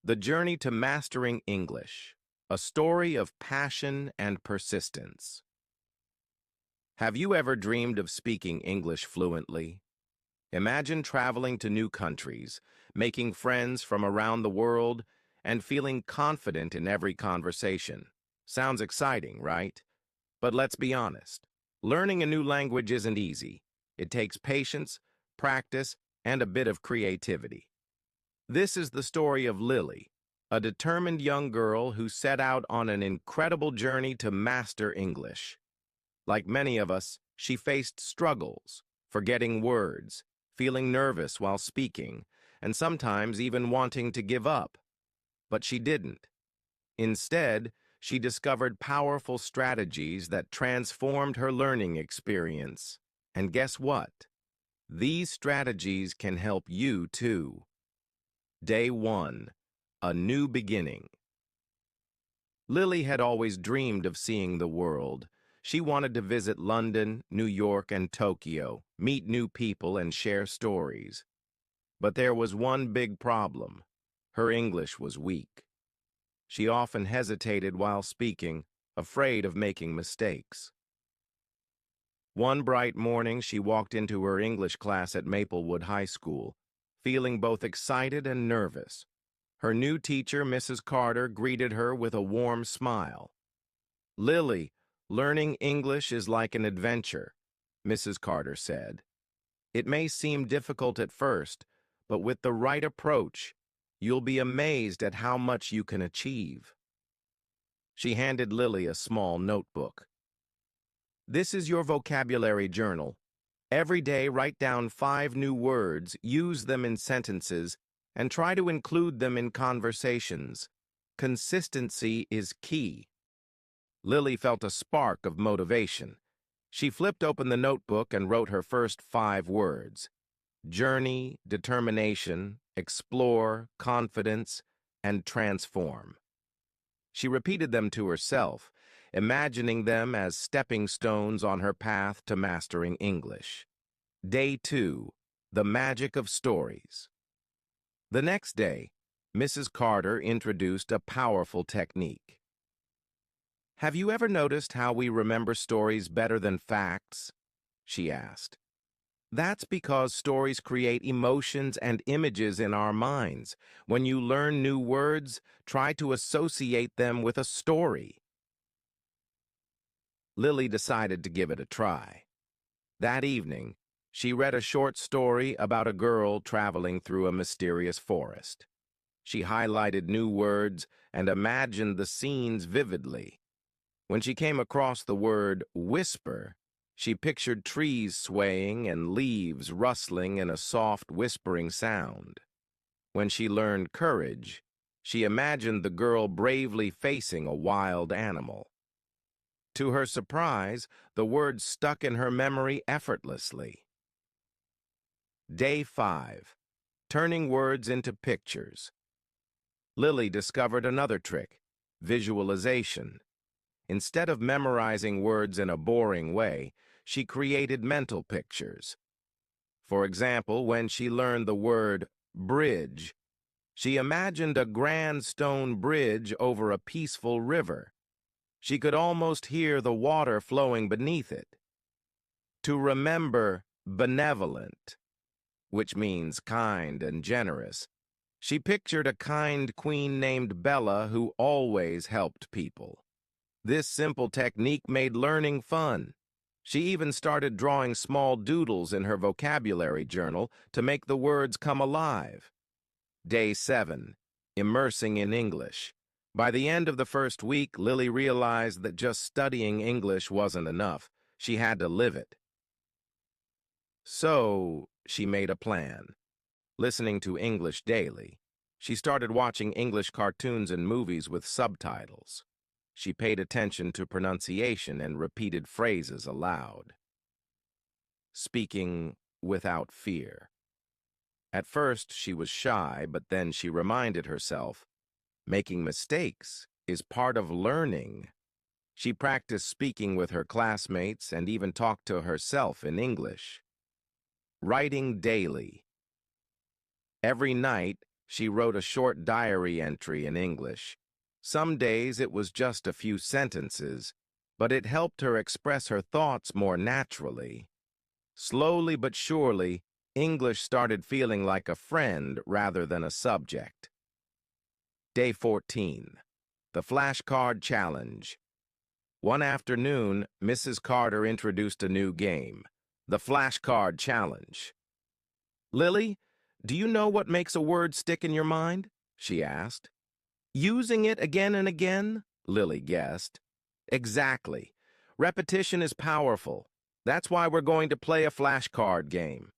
The Journey to Mastering English, a story of passion and persistence. Have you ever dreamed of speaking English fluently? Imagine traveling to new countries, making friends from around the world, and feeling confident in every conversation. Sounds exciting, right? But let's be honest. Learning a new language isn't easy. It takes patience, practice, and a bit of creativity. This is the story of Lily, a determined young girl who set out on an incredible journey to master English. Like many of us, she faced struggles, forgetting words, feeling nervous while speaking, and sometimes even wanting to give up. But she didn't. Instead, she discovered powerful strategies that transformed her learning experience. And guess what? These strategies can help you too. Day 1. A New Beginning. Lily had always dreamed of seeing the world. She wanted to visit London, New York, and Tokyo, meet new people, and share stories. But there was one big problem. Her English was weak. She often hesitated while speaking, afraid of making mistakes. One bright morning, she walked into her English class at Maplewood High School, feeling both excited and nervous. Her new teacher, Mrs. Carter, greeted her with a warm smile. "Lily, learning English is like an adventure," Mrs. Carter said. "It may seem difficult at first, but with the right approach, you'll be amazed at how much you can achieve." She handed Lily a small notebook. "This is your vocabulary journal. Every day, write down 5 new words, use them in sentences, and try to include them in conversations. Consistency is key." Lily felt a spark of motivation. She flipped open the notebook and wrote her first 5 words: journey, determination, explore, confidence, and transform. She repeated them to herself, imagining them as stepping stones on her path to mastering English. Day 2. The Magic of Stories. The next day, Mrs. Carter introduced a powerful technique. "Have you ever noticed how we remember stories better than facts?" she asked. "That's because stories create emotions and images in our minds. When you learn new words, try to associate them with a story." Lily decided to give it a try. That evening, she read a short story about a girl traveling through a mysterious forest. She highlighted new words and imagined the scenes vividly. When she came across the word whisper, she pictured trees swaying and leaves rustling in a soft whispering sound. When she learned courage, she imagined the girl bravely facing a wild animal. To her surprise, the words stuck in her memory effortlessly. Day 5. Turning words into pictures. Lily discovered another trick: visualization. Instead of memorizing words in a boring way, she created mental pictures. For example, when she learned the word bridge, she imagined a grand stone bridge over a peaceful river. She could almost hear the water flowing beneath it. To remember benevolent, which means kind and generous, she pictured a kind queen named Bella who always helped people. This simple technique made learning fun. She even started drawing small doodles in her vocabulary journal to make the words come alive. Day 7. Immersing in English. By the end of the first week, Lily realized that just studying English wasn't enough. She had to live it. So, she made a plan. Listening to English daily, she started watching English cartoons and movies with subtitles. She paid attention to pronunciation and repeated phrases aloud. Speaking without fear. At first, she was shy, but then she reminded herself, making mistakes is part of learning. She practiced speaking with her classmates and even talked to herself in English. Writing daily. Every night, She wrote a short diary entry in English. Some days it was just a few sentences, but it helped her express her thoughts more naturally. Slowly but surely, English started feeling like a friend rather than a subject. Day 14. The Flashcard Challenge. One afternoon, Mrs. Carter introduced a new game, the Flashcard Challenge. "Lily, do you know what makes a word stick in your mind?" she asked. "Using it again and again," Lily guessed. "Exactly. Repetition is powerful. That's why we're going to play a flashcard game."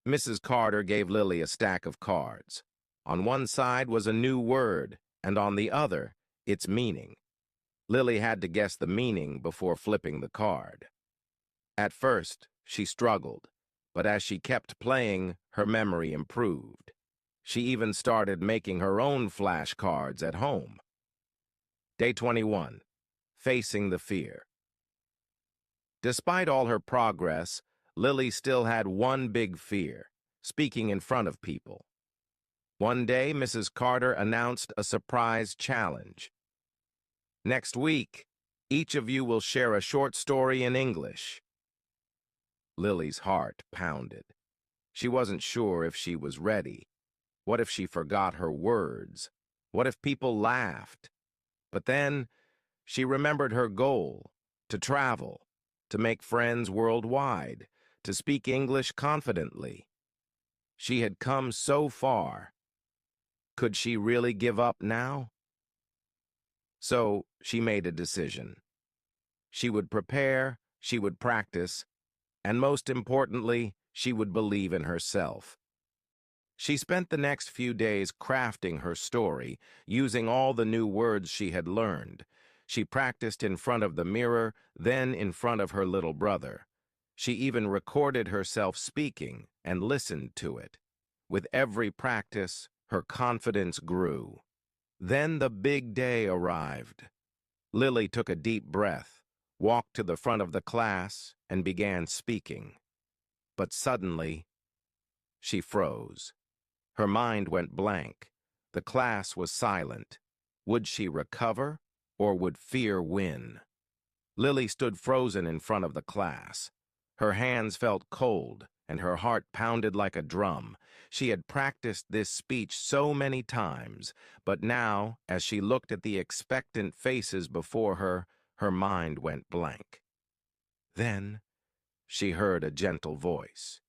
Mrs. Carter gave Lily a stack of cards. On one side was a new word, and on the other, its meaning. Lily had to guess the meaning before flipping the card. At first, she struggled, but as she kept playing, her memory improved. She even started making her own flashcards at home. Day 21. Facing the Fear. Despite all her progress, Lily still had one big fear: speaking in front of people. One day, Mrs. Carter announced a surprise challenge. "Next week, each of you will share a short story in English." Lily's heart pounded. She wasn't sure if she was ready. What if she forgot her words? What if people laughed? But then she remembered her goal: to travel, to make friends worldwide, to speak English confidently. She had come so far. Could she really give up now? So she made a decision. She would prepare, she would practice, and most importantly, she would believe in herself. She spent the next few days crafting her story, using all the new words she had learned. She practiced in front of the mirror, then in front of her little brother. She even recorded herself speaking and listened to it. With every practice, her confidence grew. Then the big day arrived. Lily took a deep breath, walked to the front of the class, and began speaking. But suddenly, she froze. Her mind went blank. The class was silent. Would she recover, or would fear win? Lily stood frozen in front of the class. Her hands felt cold, and her heart pounded like a drum. She had practiced this speech so many times, but now, as she looked at the expectant faces before her, her mind went blank. Then she heard a gentle voice.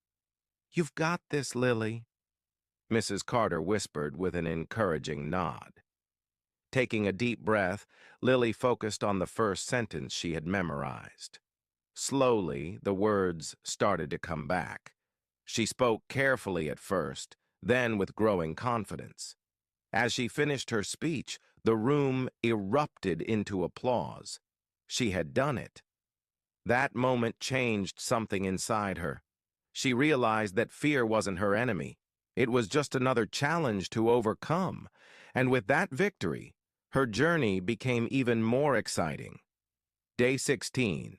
"You've got this, Lily," Mrs. Carter whispered with an encouraging nod. Taking a deep breath, Lily focused on the first sentence she had memorized. Slowly, the words started to come back. She spoke carefully at first, then with growing confidence. As she finished her speech, the room erupted into applause. She had done it. That moment changed something inside her. She realized that fear wasn't her enemy. It was just another challenge to overcome. And with that victory, her journey became even more exciting. Day 16.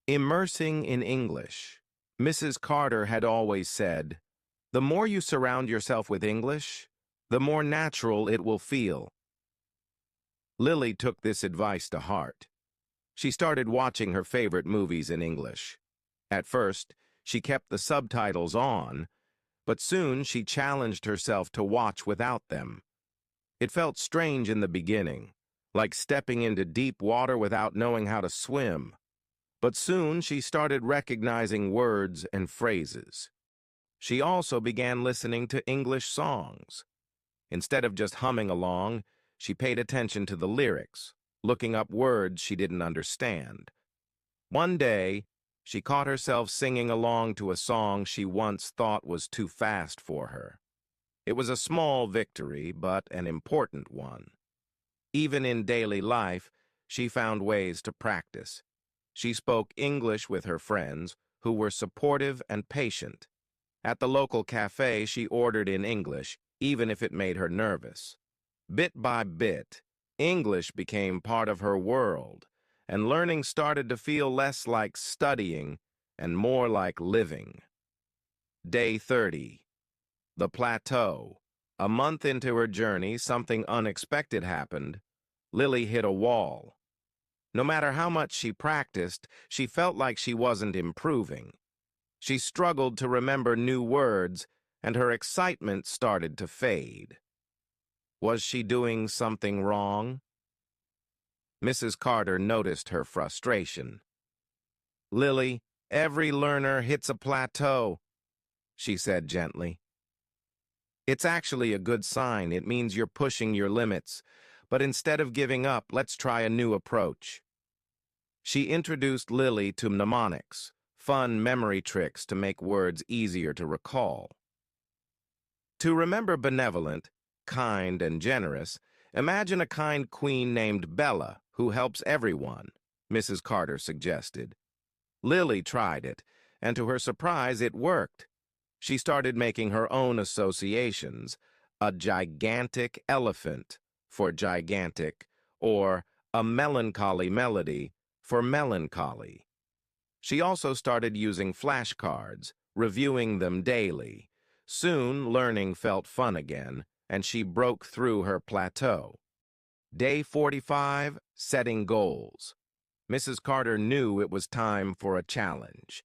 Immersing in English. Mrs. Carter had always said, "The more you surround yourself with English, the more natural it will feel." Lily took this advice to heart. She started watching her favorite movies in English. At first, she kept the subtitles on, but soon she challenged herself to watch without them. It felt strange in the beginning, like stepping into deep water without knowing how to swim. But soon she started recognizing words and phrases. She also began listening to English songs. Instead of just humming along, she paid attention to the lyrics, looking up words she didn't understand. One day, she caught herself singing along to a song she once thought was too fast for her. It was a small victory, but an important one. Even in daily life, she found ways to practice. She spoke English with her friends, who were supportive and patient. At the local cafe, she ordered in English, even if it made her nervous. Bit by bit, English became part of her world, and learning started to feel less like studying and more like living. Day 30. The Plateau, A month into her journey, something unexpected happened. Lily hit a wall. No matter how much she practiced, she felt like she wasn't improving. She struggled to remember new words, and her excitement started to fade. Was she doing something wrong? Mrs. Carter noticed her frustration. "Lily, every learner hits a plateau," she said gently. "It's actually a good sign. It means you're pushing your limits. But instead of giving up, let's try a new approach." She introduced Lily to mnemonics, fun memory tricks to make words easier to recall. To remember benevolent, kind, and generous, imagine a kind queen named Bella who helps everyone, Mrs. Carter suggested. Lily tried it, and to her surprise, it worked. She started making her own associations, a gigantic elephant for gigantic, or a melancholy melody for melancholy. She also started using flashcards, reviewing them daily. Soon, learning felt fun again, and she broke through her plateau. Day 45, setting goals. Mrs. Carter knew it was time for a challenge.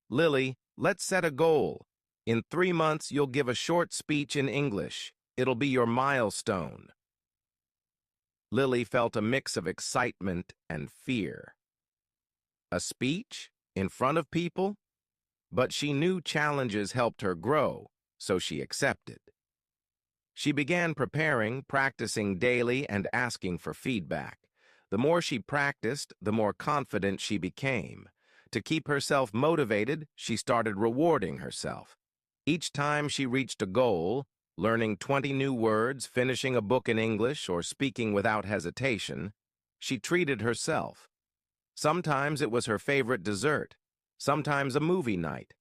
"Lily, let's set a goal. In 3 months, you'll give a short speech in English. It'll be your milestone." Lily felt a mix of excitement and fear. A speech? In front of people? But she knew challenges helped her grow, so she accepted. She began preparing, practicing daily, and asking for feedback. The more she practiced, the more confident she became. To keep herself motivated, she started rewarding herself. Each time she reached a goal, learning 20 new words, finishing a book in English, or speaking without hesitation, she treated herself. Sometimes it was her favorite dessert, sometimes a movie night.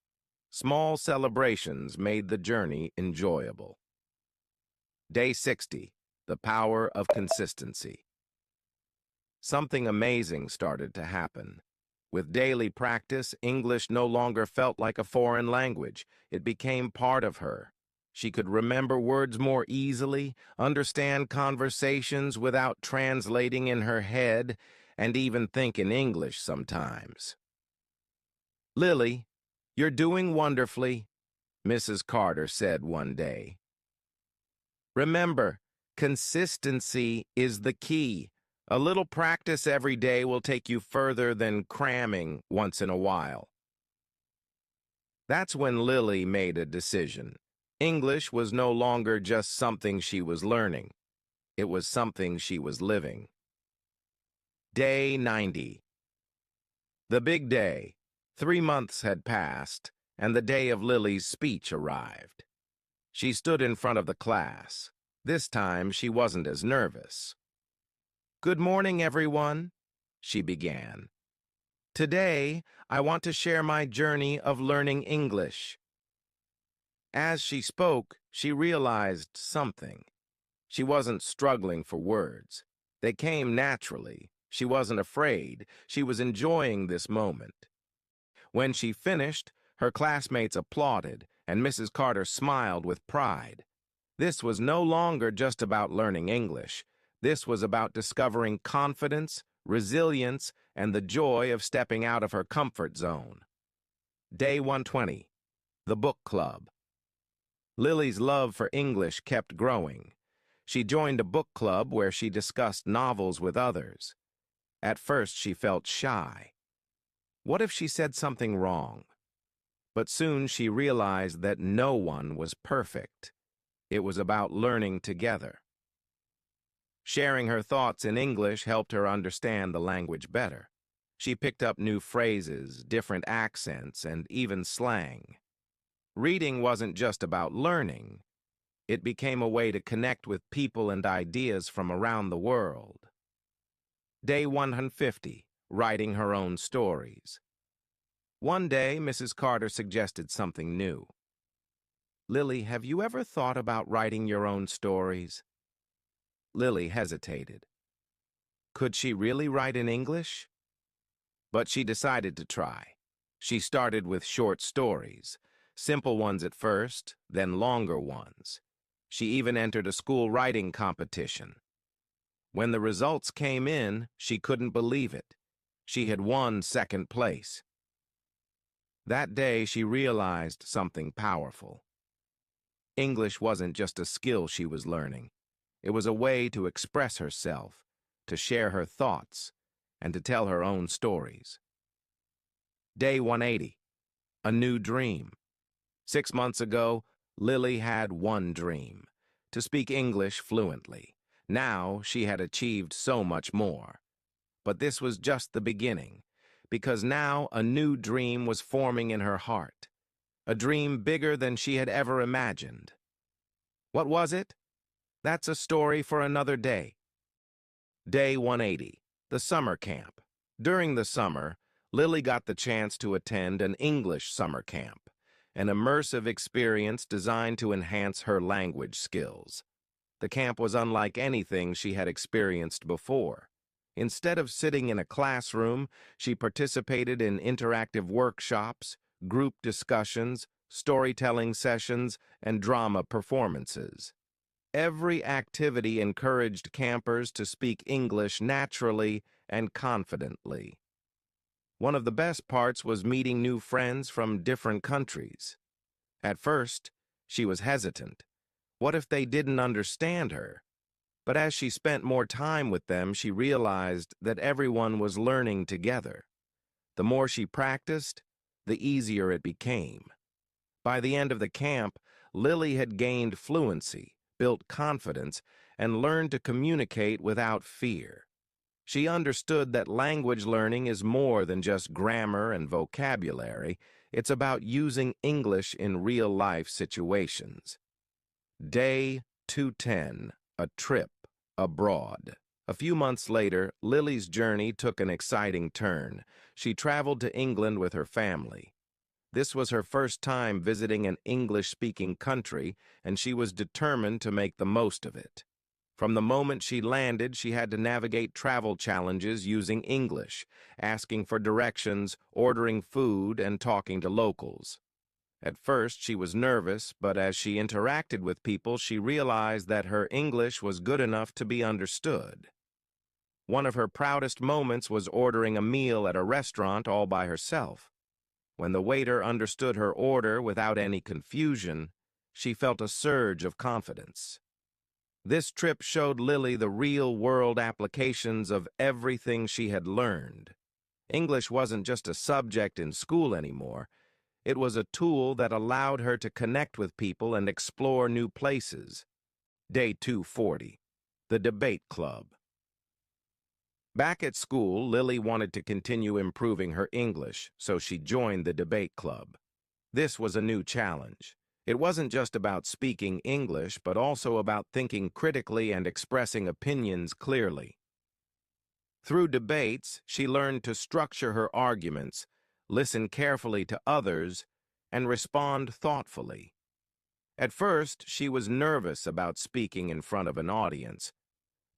Small celebrations made the journey enjoyable. Day 60, the power of consistency. Something amazing started to happen. With daily practice, English no longer felt like a foreign language. It became part of her. She could remember words more easily, understand conversations without translating in her head, and even think in English sometimes. "Lily, you're doing wonderfully," Mrs. Carter said one day. "Remember, consistency is the key. A little practice every day will take you further than cramming once in a while." That's when Lily made a decision. English was no longer just something she was learning. It was something she was living. Day 90. The big day. 3 months had passed, and the day of Lily's speech arrived. She stood in front of the class. This time, she wasn't as nervous. "Good morning, everyone," she began. "Today, I want to share my journey of learning English." As she spoke, she realized something. She wasn't struggling for words. They came naturally. She wasn't afraid. She was enjoying this moment. When she finished, her classmates applauded, and Mrs. Carter smiled with pride. This was no longer just about learning English. This was about discovering confidence, resilience, and the joy of stepping out of her comfort zone. Day 120. The Book Club. Lily's love for English kept growing. She joined a book club where she discussed novels with others. At first, she felt shy. What if she said something wrong? But soon she realized that no one was perfect. It was about learning together. Sharing her thoughts in English helped her understand the language better. She picked up new phrases, different accents, and even slang. Reading wasn't just about learning. It became a way to connect with people and ideas from around the world. Day 150, writing her own stories. One day, Mrs. Carter suggested something new. "Lily, have you ever thought about writing your own stories?" Lily hesitated. Could she really write in English? But she decided to try. She started with short stories, simple ones at first, then longer ones. She even entered a school writing competition. When the results came in, she couldn't believe it. She had won second place. That day, she realized something powerful. English wasn't just a skill she was learning. It was a way to express herself, to share her thoughts, and to tell her own stories. Day 180. A new dream. 6 months ago, Lily had one dream: to speak English fluently. Now she had achieved so much more. But this was just the beginning, because now a new dream was forming in her heart, a dream bigger than she had ever imagined. What was it? That's a story for another day. Day 180, the summer camp. During the summer, Lily got the chance to attend an English summer camp, an immersive experience designed to enhance her language skills. The camp was unlike anything she had experienced before. Instead of sitting in a classroom, she participated in interactive workshops, group discussions, storytelling sessions, and drama performances. Every activity encouraged campers to speak English naturally and confidently. One of the best parts was meeting new friends from different countries. At first, she was hesitant. What if they didn't understand her? But as she spent more time with them, she realized that everyone was learning together. The more she practiced, the easier it became. By the end of the camp, Lily had gained fluency, built confidence, and learned to communicate without fear. She understood that language learning is more than just grammar and vocabulary. It's about using English in real-life situations. Day 210, a trip abroad. A few months later, Lily's journey took an exciting turn. She traveled to England with her family. This was her first time visiting an English-speaking country, and she was determined to make the most of it. From the moment she landed, she had to navigate travel challenges using English, asking for directions, ordering food, and talking to locals. At first, she was nervous, but as she interacted with people, she realized that her English was good enough to be understood. One of her proudest moments was ordering a meal at a restaurant all by herself. When the waiter understood her order without any confusion, she felt a surge of confidence. This trip showed Lily the real-world applications of everything she had learned. English wasn't just a subject in school anymore. It was a tool that allowed her to connect with people and explore new places. Day 240, the debate club. Back at school, Lily wanted to continue improving her English, so she joined the debate club. This was a new challenge. It wasn't just about speaking English, but also about thinking critically and expressing opinions clearly. Through debates, she learned to structure her arguments, listen carefully to others, and respond thoughtfully. At first, she was nervous about speaking in front of an audience,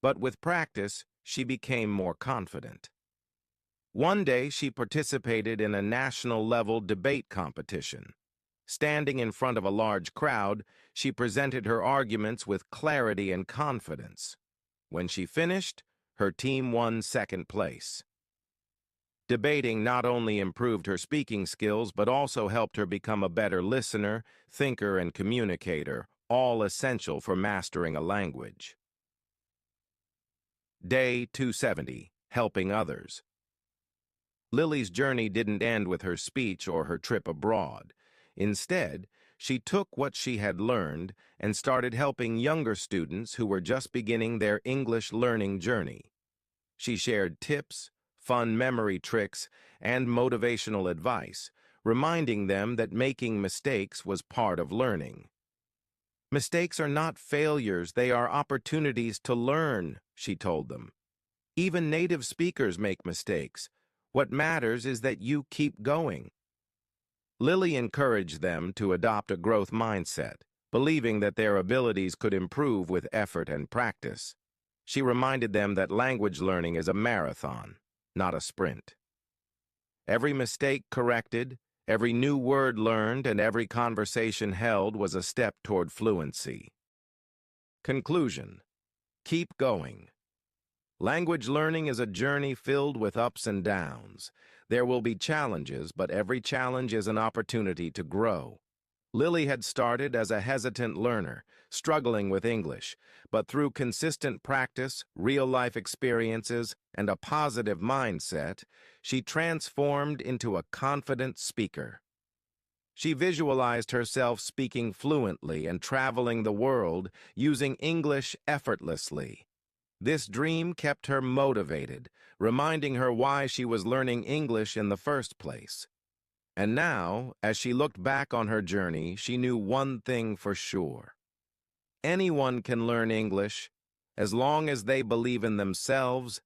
but with practice, she became more confident. One day, she participated in a national-level debate competition. Standing in front of a large crowd, she presented her arguments with clarity and confidence. When she finished, her team won second place. Debating not only improved her speaking skills, but also helped her become a better listener, thinker, and communicator, all essential for mastering a language. Day 270, helping others. Lily's journey didn't end with her speech or her trip abroad. Instead, she took what she had learned and started helping younger students who were just beginning their English learning journey. She shared tips, fun memory tricks, and motivational advice, reminding them that making mistakes was part of learning. Mistakes are not failures, they are opportunities to learn, she told them. Even native speakers make mistakes. What matters is that you keep going. Lily encouraged them to adopt a growth mindset, believing that their abilities could improve with effort and practice. She reminded them that language learning is a marathon, not a sprint. Every mistake corrected, every new word learned, and every conversation held was a step toward fluency. Conclusion. Keep going. Language learning is a journey filled with ups and downs. There will be challenges, but every challenge is an opportunity to grow. Lily had started as a hesitant learner, struggling with English, but through consistent practice, real-life experiences, and a positive mindset, she transformed into a confident speaker. She visualized herself speaking fluently and traveling the world, using English effortlessly. This dream kept her motivated, reminding her why she was learning English in the first place. And now, as she looked back on her journey, she knew one thing for sure. Anyone can learn English as long as they believe in themselves